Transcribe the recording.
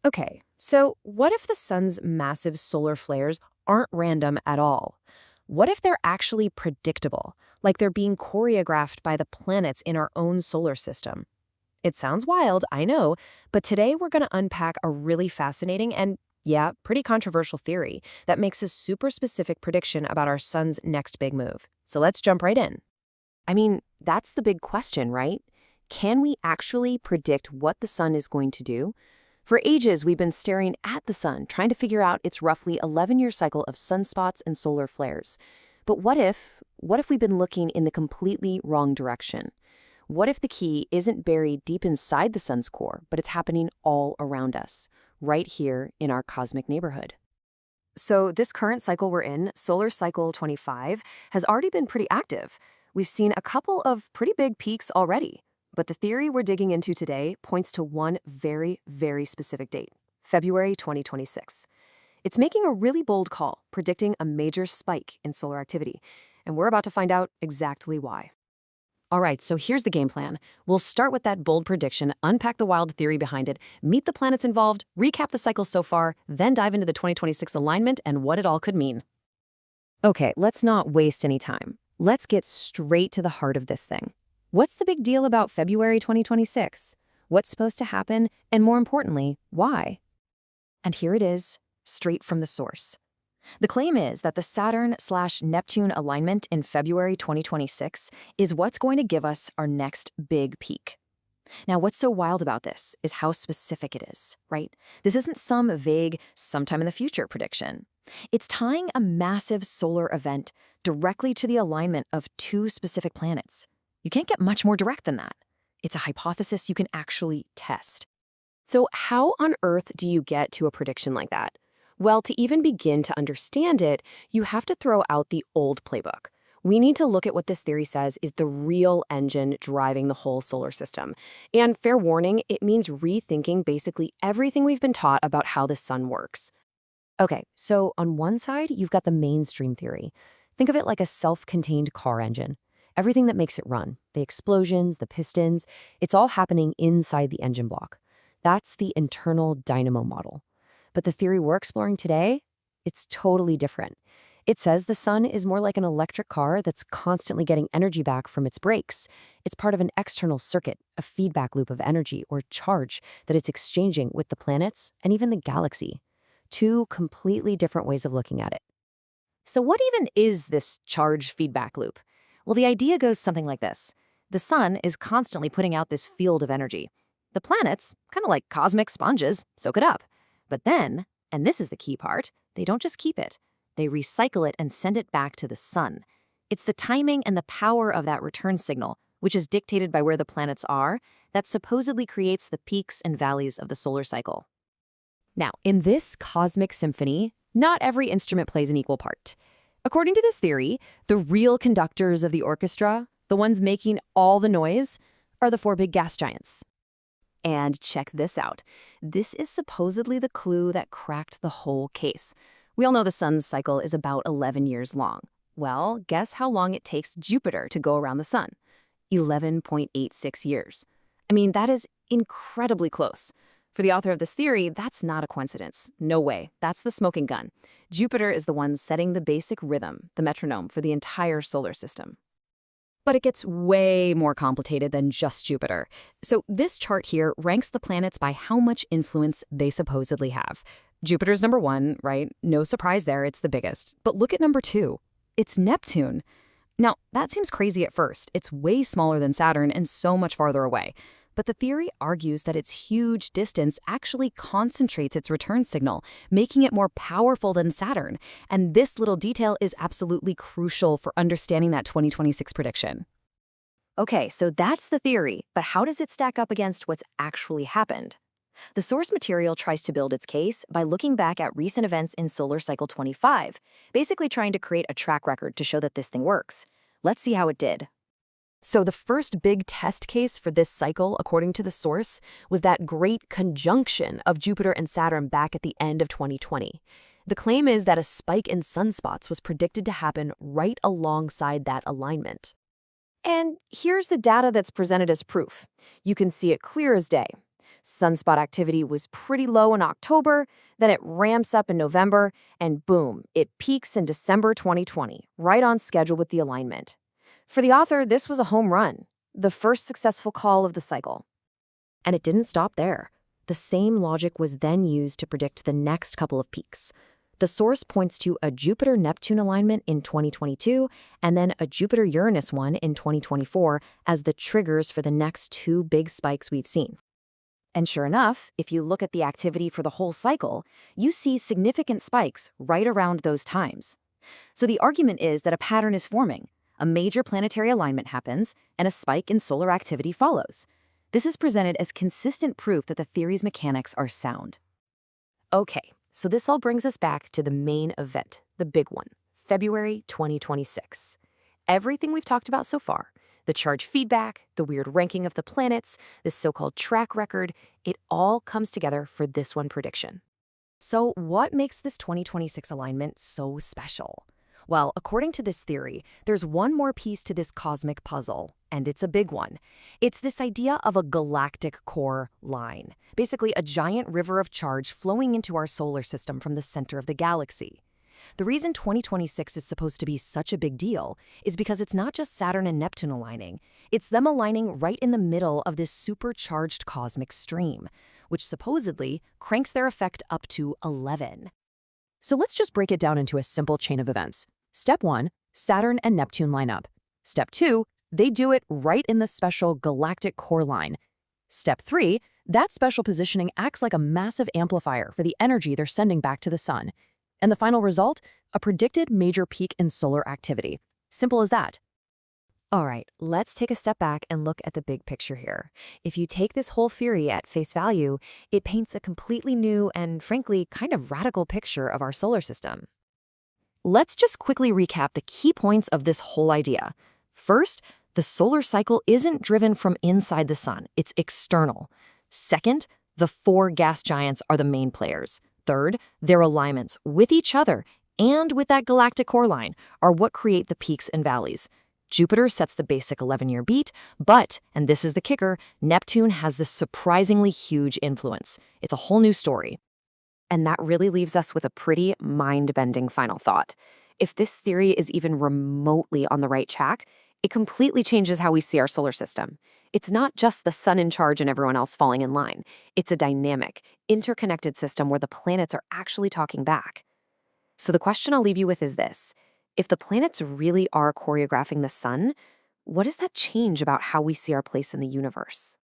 Okay, so what if the sun's massive solar flares aren't random at all? What if they're actually predictable, like they're being choreographed by the planets in our own solar system? It sounds wild, I know, but today we're going to unpack a really fascinating and, yeah, pretty controversial theory that makes a super specific prediction about our sun's next big move. So let's jump right in. I mean, that's the big question, right? Can we actually predict what the sun is going to do? For ages, we've been staring at the sun, trying to figure out its roughly 11-year cycle of sunspots and solar flares. But what if we've been looking in the completely wrong direction? What if the key isn't buried deep inside the sun's core, but it's happening all around us, right here in our cosmic neighborhood? So, this current cycle we're in, solar cycle 25, has already been pretty active. We've seen a couple of pretty big peaks already. But the theory we're digging into today points to one very, very specific date, February 2026. It's making a really bold call, predicting a major spike in solar activity. And we're about to find out exactly why. All right, so here's the game plan. We'll start with that bold prediction, unpack the wild theory behind it, meet the planets involved, recap the cycle so far, then dive into the 2026 alignment and what it all could mean. Okay, let's not waste any time. Let's get straight to the heart of this thing. What's the big deal about February 2026? What's supposed to happen? And more importantly, why? And here it is, straight from the source. The claim is that the Saturn/Neptune alignment in February 2026 is what's going to give us our next big peak. Now, what's so wild about this is how specific it is, right? This isn't some vague, sometime in the future prediction. It's tying a massive solar event directly to the alignment of two specific planets. You can't get much more direct than that. It's a hypothesis you can actually test. So how on earth do you get to a prediction like that? Well, to even begin to understand it, you have to throw out the old playbook. We need to look at what this theory says is the real engine driving the whole solar system. And fair warning, it means rethinking basically everything we've been taught about how the sun works. Okay, so on one side, you've got the mainstream theory. Think of it like a self-contained car engine. Everything that makes it run, the explosions, the pistons, it's all happening inside the engine block. That's the internal dynamo model. But the theory we're exploring today, it's totally different. It says the sun is more like an electric car that's constantly getting energy back from its brakes. It's part of an external circuit, a feedback loop of energy or charge that it's exchanging with the planets and even the galaxy. Two completely different ways of looking at it. So what even is this charge feedback loop? Well, the idea goes something like this. The sun is constantly putting out this field of energy. The planets, kind of like cosmic sponges, soak it up. But then, and this is the key part, they don't just keep it. They recycle it and send it back to the sun. It's the timing and the power of that return signal, which is dictated by where the planets are, that supposedly creates the peaks and valleys of the solar cycle. Now, in this cosmic symphony, not every instrument plays an equal part. According to this theory, the real conductors of the orchestra, the ones making all the noise, are the four big gas giants. And check this out. This is supposedly the clue that cracked the whole case. We all know the sun's cycle is about 11 years long. Well, guess how long it takes Jupiter to go around the sun? 11.86 years. I mean, that is incredibly close. For the author of this theory, that's not a coincidence. No way. That's the smoking gun. Jupiter is the one setting the basic rhythm, the metronome, for the entire solar system. But it gets way more complicated than just Jupiter. So this chart here ranks the planets by how much influence they supposedly have. Jupiter's number one, right? No surprise there, it's the biggest. But look at number two. It's Neptune. Now, that seems crazy at first. It's way smaller than Saturn and so much farther away. But the theory argues that its huge distance actually concentrates its return signal, making it more powerful than Saturn. And this little detail is absolutely crucial for understanding that 2026 prediction. Okay, so that's the theory, but how does it stack up against what's actually happened? The source material tries to build its case by looking back at recent events in solar cycle 25, basically trying to create a track record to show that this thing works. Let's see how it did. So the first big test case for this cycle, according to the source, was that great conjunction of Jupiter and Saturn back at the end of 2020. The claim is that a spike in sunspots was predicted to happen right alongside that alignment. And here's the data that's presented as proof. You can see it clear as day. Sunspot activity was pretty low in October, then it ramps up in November, and boom, it peaks in December 2020, right on schedule with the alignment. For the author, this was a home run, the first successful call of the cycle. And it didn't stop there. The same logic was then used to predict the next couple of peaks. The source points to a Jupiter-Neptune alignment in 2022 and then a Jupiter-Uranus one in 2024 as the triggers for the next two big spikes we've seen. And sure enough, if you look at the activity for the whole cycle, you see significant spikes right around those times. So the argument is that a pattern is forming. A major planetary alignment happens, and a spike in solar activity follows. This is presented as consistent proof that the theory's mechanics are sound. Okay, so this all brings us back to the main event, the big one, February 2026. Everything we've talked about so far, the charge feedback, the weird ranking of the planets, this so-called track record, it all comes together for this one prediction. So what makes this 2026 alignment so special? Well, according to this theory, there's one more piece to this cosmic puzzle, and it's a big one. It's this idea of a galactic core line, basically a giant river of charge flowing into our solar system from the center of the galaxy. The reason 2026 is supposed to be such a big deal is because it's not just Saturn and Neptune aligning, it's them aligning right in the middle of this supercharged cosmic stream, which supposedly cranks their effect up to 11. So let's just break it down into a simple chain of events. Step 1, Saturn and Neptune line up. Step 2, they do it right in the special galactic core line. Step 3, that special positioning acts like a massive amplifier for the energy they're sending back to the sun. And the final result? A predicted major peak in solar activity. Simple as that. All right, let's take a step back and look at the big picture here. If you take this whole theory at face value, it paints a completely new and, frankly, kind of radical picture of our solar system. Let's just quickly recap the key points of this whole idea. First, the solar cycle isn't driven from inside the sun, it's external. Second, the four gas giants are the main players. Third, their alignments with each other and with that galactic core line are what create the peaks and valleys. Jupiter sets the basic 11-year beat, but, and this is the kicker, Neptune has this surprisingly huge influence. It's a whole new story. And that really leaves us with a pretty mind-bending final thought. If this theory is even remotely on the right track, it completely changes how we see our solar system. It's not just the sun in charge and everyone else falling in line. It's a dynamic, interconnected system where the planets are actually talking back. So the question I'll leave you with is this. If the planets really are choreographing the sun, what does that change about how we see our place in the universe?